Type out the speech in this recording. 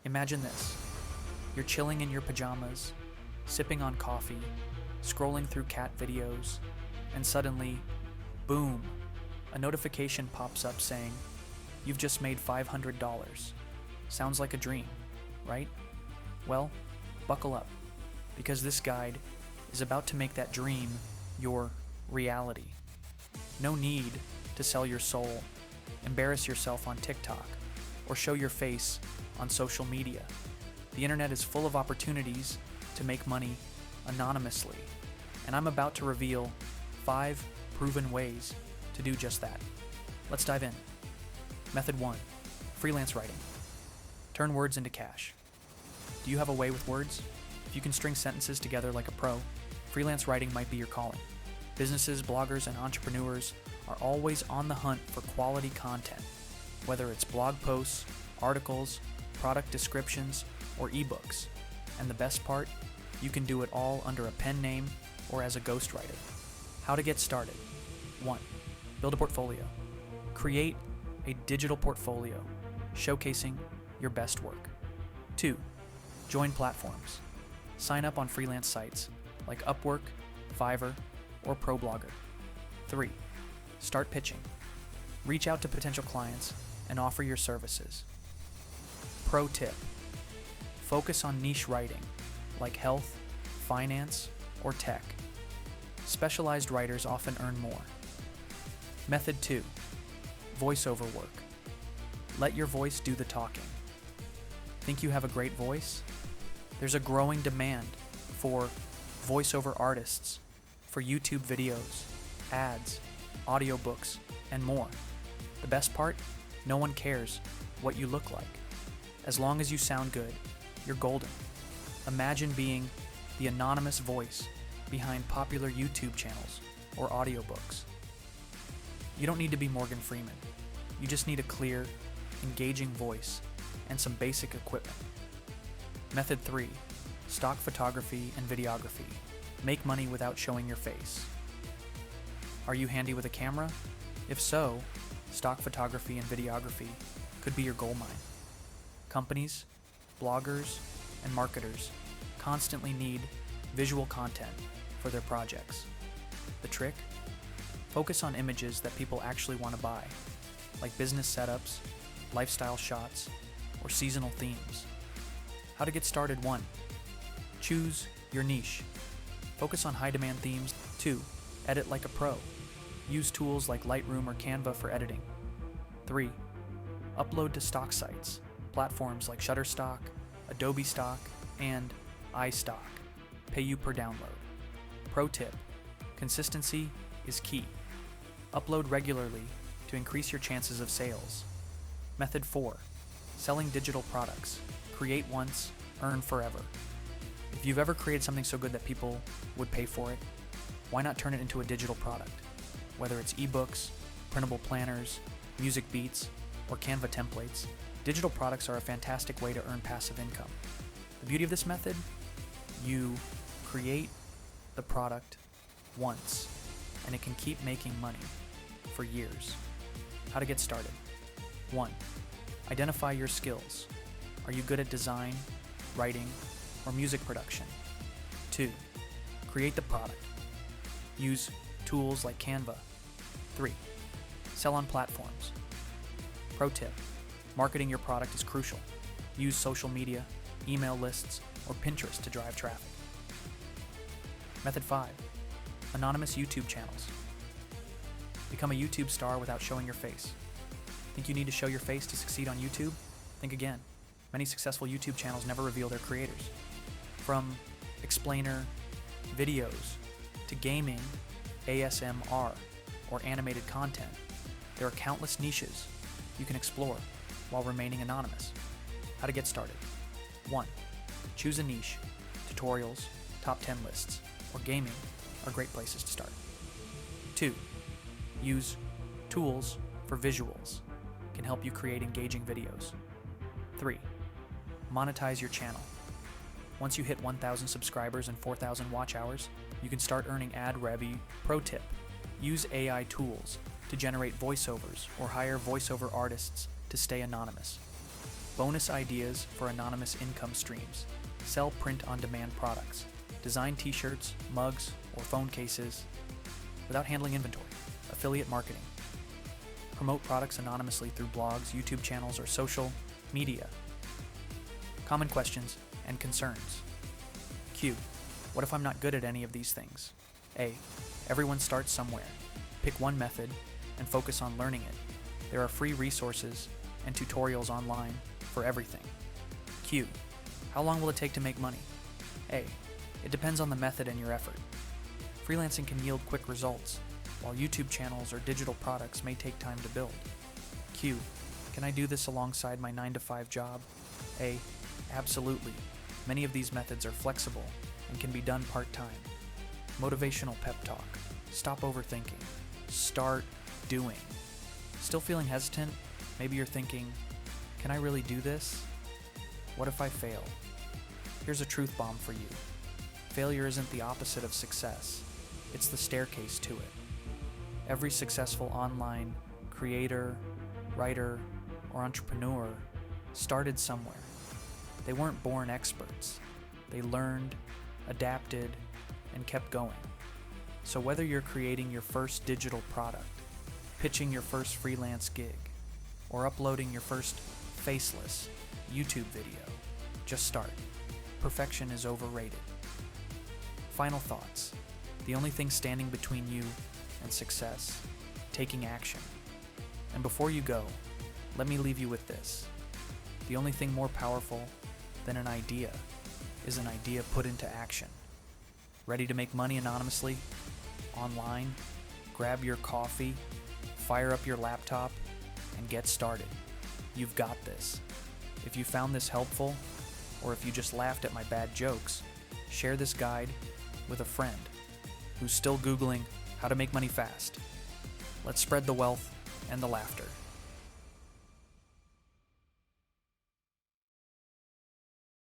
Imagine this. You're chilling in your pajamas, sipping on coffee, scrolling through cat videos, and suddenly, boom, a notification pops up saying, "You've just made $500. Sounds like a dream, right? Well, buckle up, because this guide is about to make that dream your reality. No need to sell your soul, embarrass yourself on TikTok, or show your face on social media. The internet is full of opportunities to make money anonymously, and I'm about to reveal 5 proven ways to do just that. Let's dive in. Method 1. Freelance writing. Turn words into cash. Do you have a way with words? If you can string sentences together like a pro, freelance writing might be your calling. Businesses, bloggers, and entrepreneurs are always on the hunt for quality content, whether it's blog posts, articles, product descriptions, or ebooks. And the best part, you can do it all under a pen name or as a ghostwriter. How to get started. 1. Build a portfolio. Create a digital portfolio showcasing your best work. 2. Join platforms. Sign up on freelance sites like Upwork, Fiverr, or ProBlogger. 3. Start pitching. Reach out to potential clients and offer your services. Pro tip. Focus on niche writing like health, finance, or tech. Specialized writers often earn more. Method 2. Voiceover work. Let your voice do the talking. Think you have a great voice? There's a growing demand for voiceover artists for YouTube videos, ads, audiobooks, and more. The best part? No one cares what you look like. As long as you sound good, you're golden. Imagine being the anonymous voice behind popular YouTube channels or audiobooks. You don't need to be Morgan Freeman. You just need a clear, engaging voice and some basic equipment. Method 3. Stock photography and videography. Make money without showing your face. Are you handy with a camera? If so, stock photography and videography could be your gold mine. Companies, bloggers, and marketers constantly need visual content for their projects. The trick? Focus on images that people actually want to buy, like business setups, lifestyle shots, or seasonal themes. How to get started. 1. Choose your niche. Focus on high-demand themes. 2. Edit like a pro. Use tools like Lightroom or Canva for editing. 3. Upload to stock sites, platforms like Shutterstock, Adobe Stock, and iStock. Pay you per download. Pro tip: consistency is key. Upload regularly to increase your chances of sales. Method 4. Selling digital products. Create once, earn forever. If you've ever created something so good that people would pay for it, why not turn it into a digital product? Whether it's ebooks, printable planners, music beats, or Canva templates, digital products are a fantastic way to earn passive income. The beauty of this method? You create the product once, and it can keep making money for years. How to get started. 1. Identify your skills. Are you good at design, writing, or music production? 2. Create the product. Use tools like Canva. 3. Sell on platforms. Pro tip: marketing your product is crucial. Use social media, email lists, or Pinterest to drive traffic. Method 5. Anonymous YouTube channels. Become a YouTube star without showing your face. Think you need to show your face to succeed on YouTube? Think again. Many successful YouTube channels never reveal their creators. From explainer videos to gaming, ASMR, or animated content, there are countless niches you can explore while remaining anonymous. How to get started. 1. Choose a niche. Tutorials, top 10 lists, or gaming are great places to start. 2. Use tools for visuals. Can help you create engaging videos. 3. Monetize your channel. Once you hit 1,000 subscribers and 4,000 watch hours, you can start earning ad revenue. Pro tip: use AI tools to generate voiceovers or hire voiceover artists to stay anonymous. bonus ideas for anonymous income streams, sell print-on-demand products, design t-shirts, mugs, or phone cases without handling inventory, affiliate marketing, promote products anonymously through blogs, YouTube channels, or social media. Common questions and concerns. Q. What if I'm not good at any of these things? A. Everyone starts somewhere. Pick one method and focus on learning it. There are free resources and tutorials online for everything. Q. How long will it take to make money? A. It depends on the method and your effort. Freelancing can yield quick results, while YouTube channels or digital products may take time to build. Q. Can I do this alongside my 9-to-5 job? A. Absolutely. Many of these methods are flexible and can be done part-time. Motivational pep talk. Stop overthinking. Start doing. Still feeling hesitant? Maybe you're thinking, can I really do this? What if I fail? Here's a truth bomb for you. Failure isn't the opposite of success. It's the staircase to it. Every successful online creator, writer, or entrepreneur started somewhere. They weren't born experts. They learned, adapted, and kept going. So whether you're creating your first digital product, pitching your first freelance gig, or uploading your first Faceless YouTube video, just start. Perfection is overrated. Final thoughts. The only thing standing between you and success, taking action. And before you go, let me leave you with this. The only thing more powerful than an idea is an idea put into action. Ready to make money anonymously? Online? Grab your coffee, fire up your laptop, and get started. You've got this. If you found this helpful, or if you just laughed at my bad jokes, share this guide with a friend who's still Googling how to make money fast. Let's spread the wealth and the laughter.